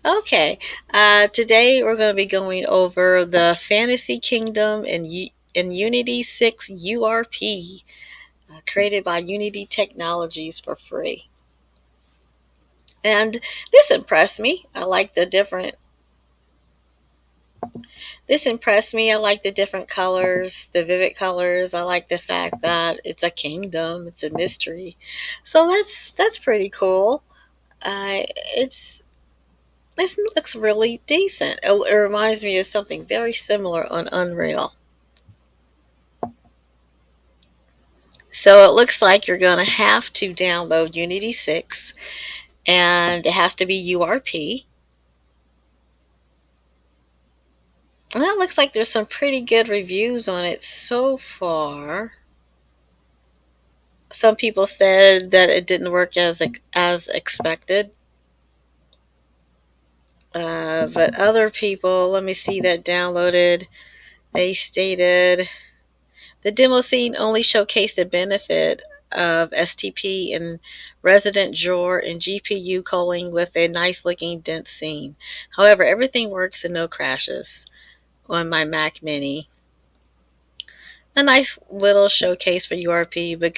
Okay, today we're going to be going over the Fantasy Kingdom in Unity 6 URP, created by Unity Technologies for free. And this impressed me. This impressed me. I like the different colors, the vivid colors. I like the fact that it's a kingdom, it's a mystery. So that's pretty cool. It's This looks really decent. It reminds me of something very similar on Unreal. So it looks like you're going to have to download Unity 6 and it has to be URP. And it looks like there's some pretty good reviews on it so far. Some people said that it didn't work as expected. But other people, let me see, that downloaded, they stated the demo scene only showcased the benefit of STP and resident drawer and GPU culling with a nice looking dense scene. However, everything works and no crashes on my Mac Mini. A nice little showcase for URP, but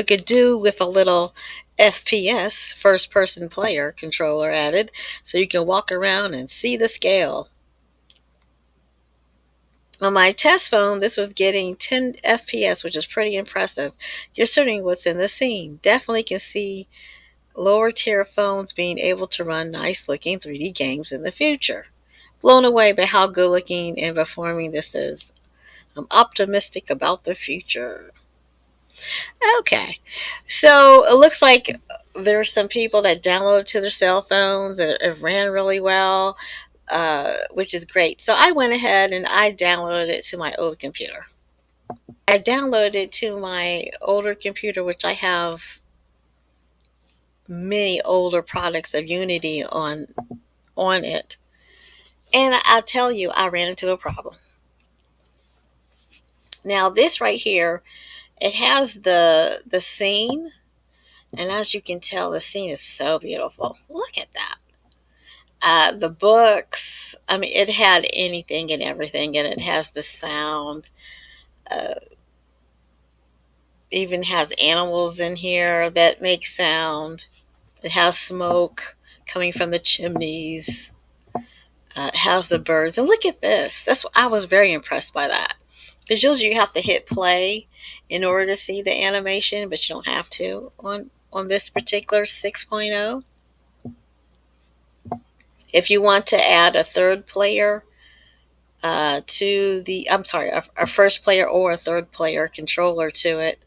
could do with a little FPS, first person player controller added, so you can walk around and see the scale. On my test phone, this was getting 10 FPS, which is pretty impressive, considering what's in the scene. Definitely can see lower tier phones being able to run nice looking 3D games in the future. Blown away by how good looking and performing this is. I'm optimistic about the future. Okay, so it looks like there are some people that downloaded to their cell phones and it ran really well, which is great. So I went ahead and I downloaded it to my old computer. I downloaded it to my older computer, which I have many older products of Unity on it. And I'll tell you, I ran into a problem. Now this right here, it has the scene, and as you can tell, the scene is so beautiful. Look at that. The books, I mean, it had anything and everything, and it has the sound. Uh, Even has animals in here that make sound. It has smoke coming from the chimneys. It has the birds. And look at this. I was very impressed by that. Because usually you have to hit play in order to see the animation, but you don't have to on this particular 6.0. If you want to add a third player a first player or a third player controller to it,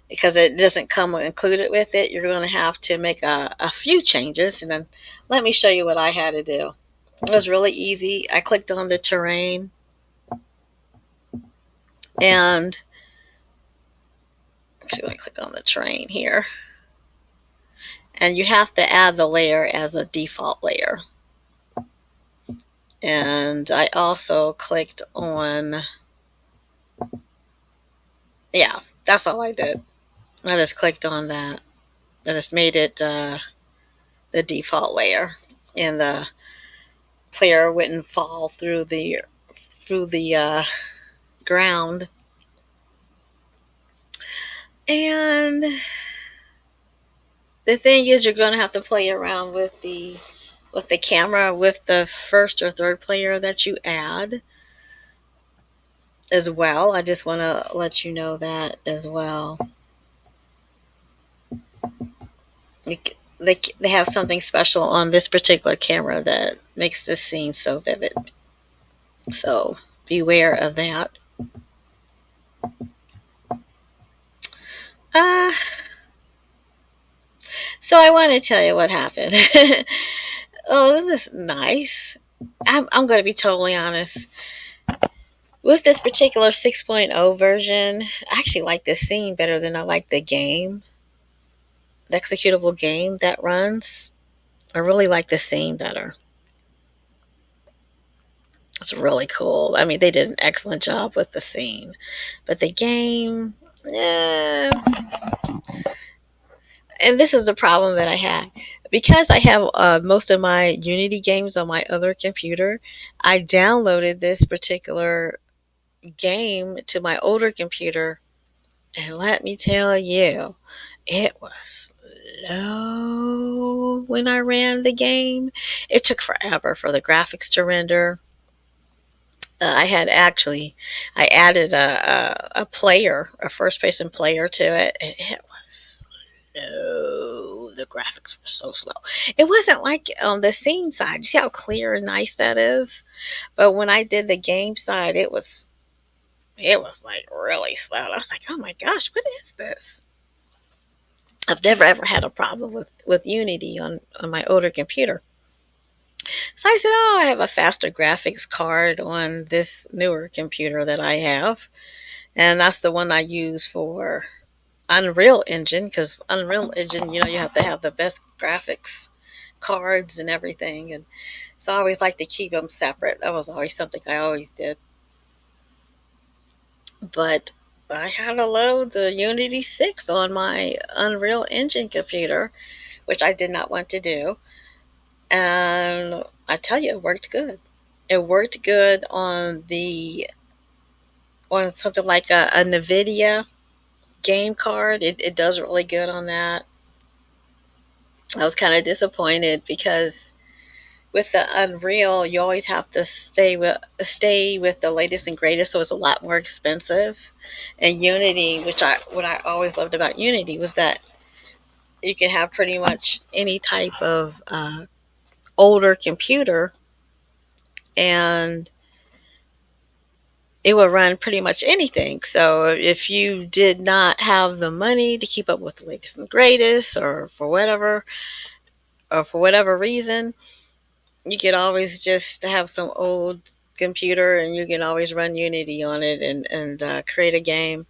because it doesn't come included with it, you're going to have to make a few changes. And then let me show you what I had to do. It was really easy. I clicked on the terrain, and actually, let me click on the terrain here. And you have to add the layer as a default layer. And I also clicked on, yeah, that's all I did. I just clicked on that. I just made it the default layer, and the player wouldn't fall through the ground. And the thing is, you're going to have to play around with the camera with the first or third player that you add as well. I just want to let you know that as well. They have something special on this particular camera that makes this scene so vivid. So beware of that. Uh, so I want to tell you what happened. Oh, this is nice. I'm going to be totally honest. With this particular 6.0 version, I actually like this scene better than I like the executable game that runs. I really like the scene better. It's really cool. I mean, they did an excellent job with the scene. But the game, eh. And this is the problem that I had. because I have most of my Unity games on my other computer, I downloaded this particular game to my older computer, and let me tell you, it was slow when I ran the game. It took forever for the graphics to render. I added a player, a first person player to it, and it was slow. The graphics were so slow. It wasn't like on the scene side. You see how clear and nice that is? But when I did the game side, it was like really slow. I was like, oh my gosh, what is this? I've never ever had a problem with Unity on my older computer. So I said, oh, I have a faster graphics card on this newer computer that I have. And that's the one I use for Unreal Engine, because Unreal Engine, you have to have the best graphics cards and everything. And so I always like to keep them separate. That was always something I always did. But I had to load the Unity 6 on my Unreal Engine computer, which I did not want to do. And I tell you, it worked good. It worked good on something like a NVIDIA game card. It does really good on that. I was kind of disappointed because with the Unreal, you always have to stay with the latest and greatest, so it's a lot more expensive. And Unity, what I always loved about Unity was that you can have pretty much any type of older computer, and it would run pretty much anything. So if you did not have the money to keep up with the latest and greatest, or for whatever reason, you could always just have some old computer, and you can always run Unity on it and create a game.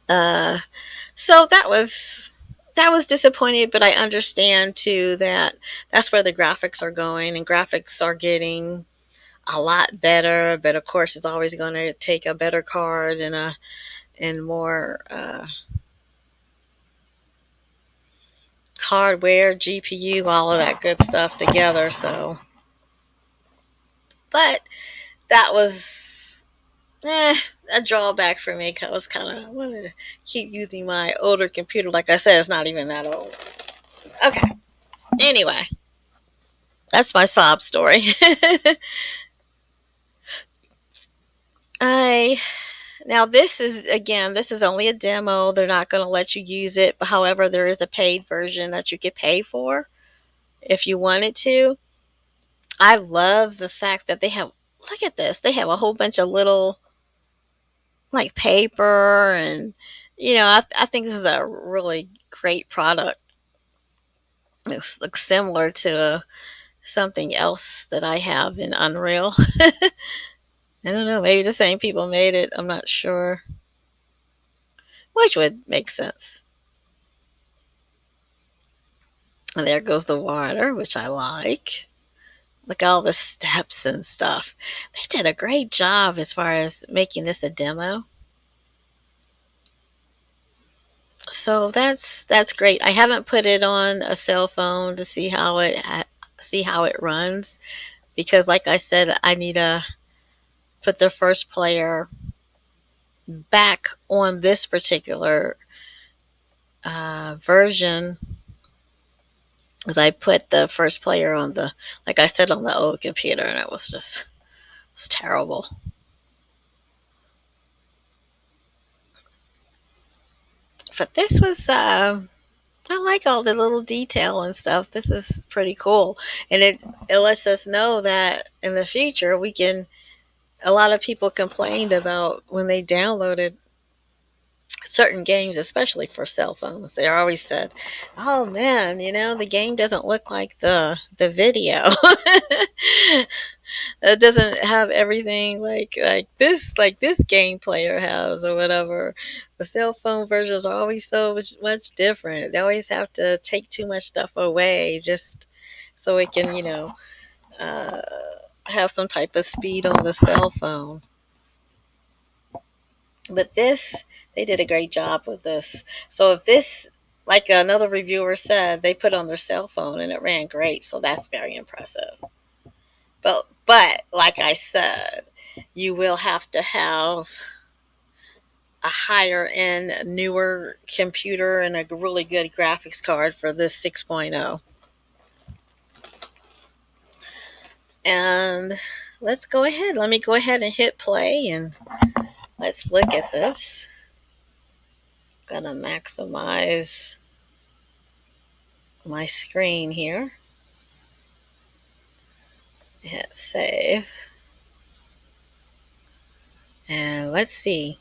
Uh, so that was disappointed, but I understand too that that's where the graphics are going, and graphics are getting a lot better. But of course, it's always going to take a better card and more hardware, GPU, all of that good stuff together. So, but that was a drawback for me, because I was kind of wanted to keep using my older computer. Like I said, it's not even that old. Okay. Anyway, that's my sob story. I Now this is only a demo. They're not going to let you use it. But however, there is a paid version that you could pay for if you wanted to. I love the fact that they have, look at this. They have a whole bunch of little like paper, and I think this is a really great product. It looks similar to something else that I have in Unreal. I don't know, maybe the same people made it. I'm not sure, which would make sense. And there goes the water, which I like. Look at all the steps and stuff. They did a great job as far as making this a demo. So that's great. I haven't put it on a cell phone to see how it runs, because like I said, I need to put the first player back on this particular version, because I put the first player on like I said, on the old computer, and it was terrible. But this was I like all the little detail and stuff. This is pretty cool, and it lets us know that in the future we can. A lot of people complained about when they downloaded certain games, especially for cell phones. They always said, "Oh man, the game doesn't look like the video. It doesn't have everything like this game player has, or whatever." The cell phone versions are always so much different. They always have to take too much stuff away just so it can uh, have some type of speed on the cell phone. But they did a great job with this. So if this Like another reviewer said, they put on their cell phone and it ran great, so that's very impressive. But like I said, you will have to have a higher end, newer computer and a really good graphics card for this 6.0. And let's go ahead. Let me go ahead and hit play and let's look at this. Gonna maximize my screen here. Hit save. And let's see.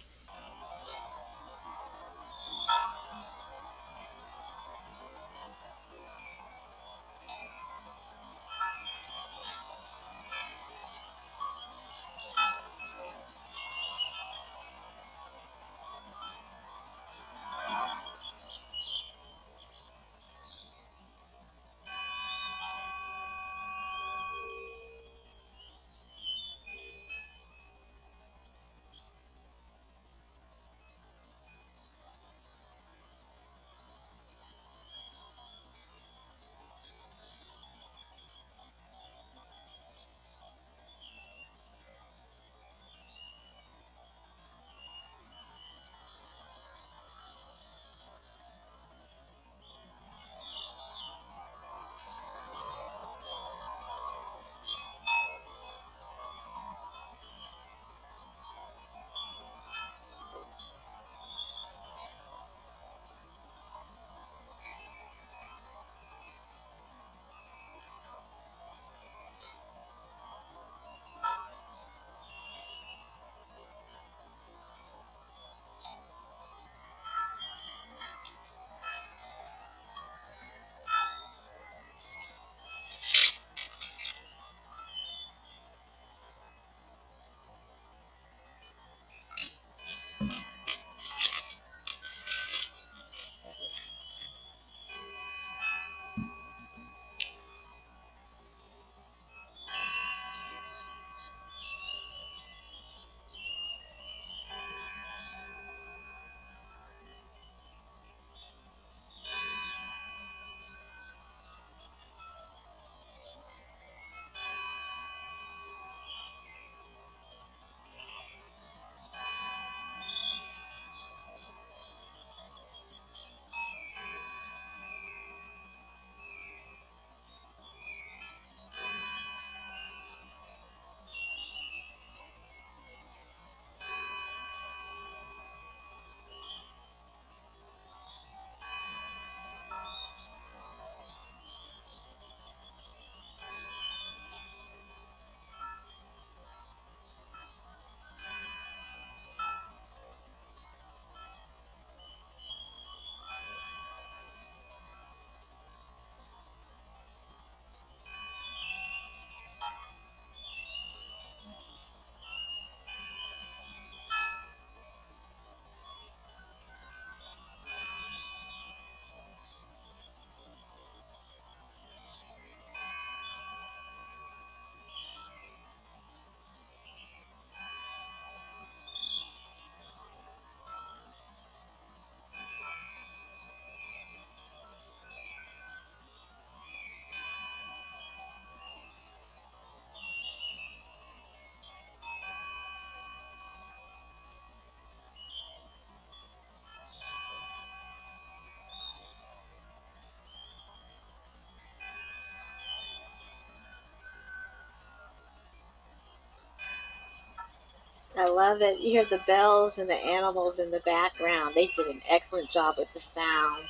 I love it. You hear the bells and the animals in the background. They did an excellent job with the sound.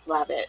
Love it.